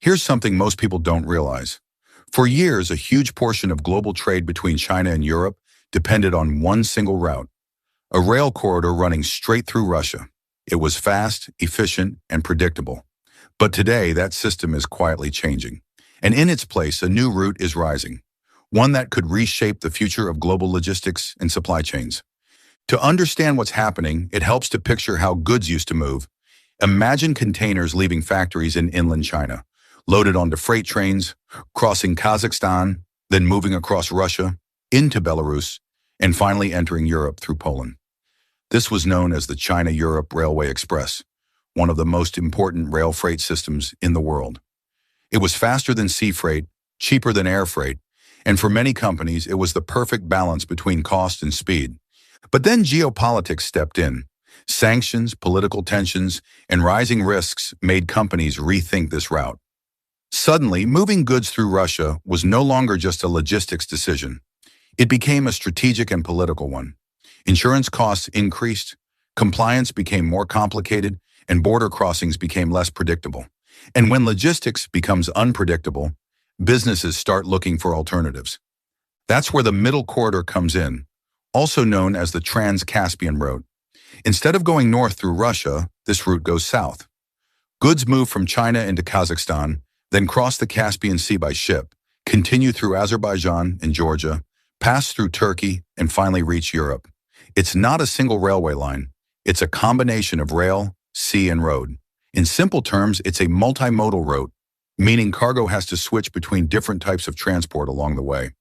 Here's something most people don't realize. For years, a huge portion of global trade between China and Europe depended on one single route, a rail corridor running straight through Russia. It was fast, efficient, and predictable. But today, that system is quietly changing. And in its place, a new route is rising, one that could reshape the future of global logistics and supply chains. To understand what's happening, it helps to picture how goods used to move. Imagine containers leaving factories in inland China, loaded onto freight trains, crossing Kazakhstan, then moving across Russia, into Belarus, and finally entering Europe through Poland. This was known as the China-Europe Railway Express, one of the most important rail freight systems in the world. It was faster than sea freight, cheaper than air freight, and for many companies, it was the perfect balance between cost and speed. But then geopolitics stepped in. Sanctions, political tensions, and rising risks made companies rethink this route. Suddenly, moving goods through Russia was no longer just a logistics decision. It became a strategic and political one. Insurance costs increased, compliance became more complicated, and border crossings became less predictable. And when logistics becomes unpredictable, businesses start looking for alternatives. That's where the middle corridor comes in, also known as the Trans-Caspian route. Instead of going north through Russia, this route goes south. Goods move from China into Kazakhstan, then cross the Caspian Sea by ship, continue through Azerbaijan and Georgia, pass through Turkey, and finally reach Europe. It's not a single railway line. It's a combination of rail, sea, and road. In simple terms, it's a multimodal route, meaning cargo has to switch between different types of transport along the way.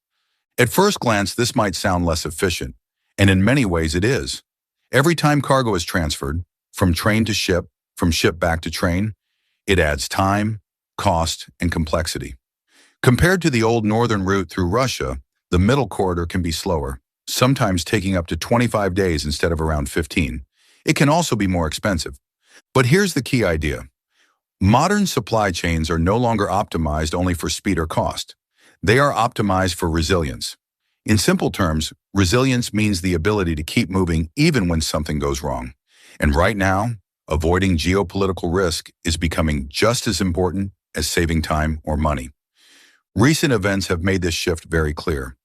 At first glance, this might sound less efficient, and in many ways it is. Every time cargo is transferred, from train to ship, from ship back to train, it adds time, cost, and complexity. Compared to the old northern route through Russia, the middle corridor can be slower, sometimes taking up to 25 days instead of around 15. It can also be more expensive. But here's the key idea. Modern supply chains are no longer optimized only for speed or cost. They are optimized for resilience. In simple terms, resilience means the ability to keep moving even when something goes wrong. And right now, avoiding geopolitical risk is becoming just as important as saving time or money. Recent events have made this shift very clear.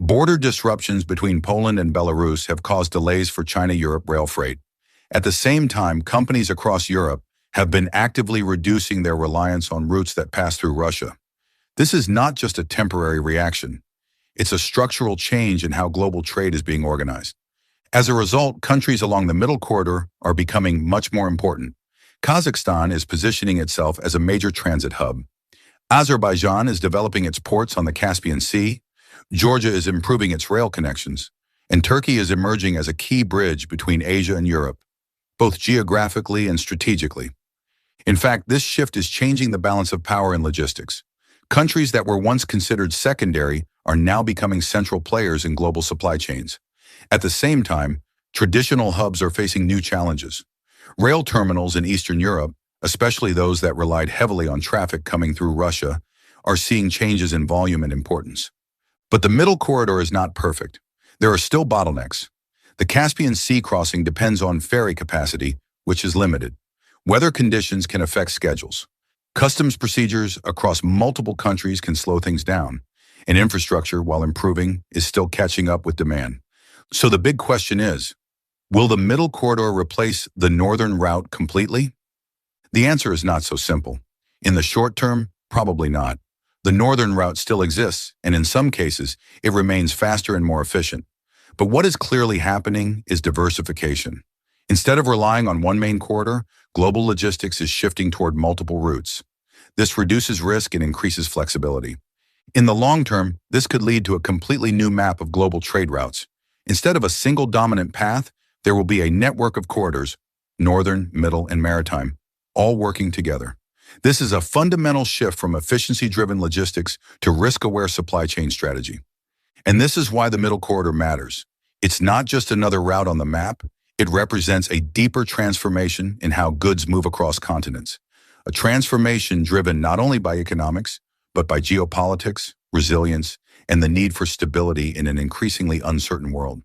Border disruptions between Poland and Belarus have caused delays for China-Europe rail freight. At the same time, companies across Europe have been actively reducing their reliance on routes that pass through Russia. This is not just a temporary reaction. It's a structural change in how global trade is being organized. As a result, countries along the middle corridor are becoming much more important. Kazakhstan is positioning itself as a major transit hub. Azerbaijan is developing its ports on the Caspian Sea. Georgia is improving its rail connections. And Turkey is emerging as a key bridge between Asia and Europe, both geographically and strategically. In fact, this shift is changing the balance of power in logistics. Countries that were once considered secondary are now becoming central players in global supply chains. At the same time, traditional hubs are facing new challenges. Rail terminals in Eastern Europe, especially those that relied heavily on traffic coming through Russia, are seeing changes in volume and importance. But the middle corridor is not perfect. There are still bottlenecks. The Caspian Sea crossing depends on ferry capacity, which is limited. Weather conditions can affect schedules. Customs procedures across multiple countries can slow things down. And infrastructure, while improving, is still catching up with demand. So the big question is, will the middle corridor replace the northern route completely? The answer is not so simple. In the short term, probably not. The northern route still exists, and in some cases, it remains faster and more efficient. But what is clearly happening is diversification. Instead of relying on one main corridor, global logistics is shifting toward multiple routes. This reduces risk and increases flexibility. In the long term, this could lead to a completely new map of global trade routes. Instead of a single dominant path, there will be a network of corridors, northern, middle, and maritime, all working together. This is a fundamental shift from efficiency-driven logistics to risk-aware supply chain strategy. And this is why the middle corridor matters. It's not just another route on the map, it represents a deeper transformation in how goods move across continents. A transformation driven not only by economics, but by geopolitics, resilience, and the need for stability in an increasingly uncertain world.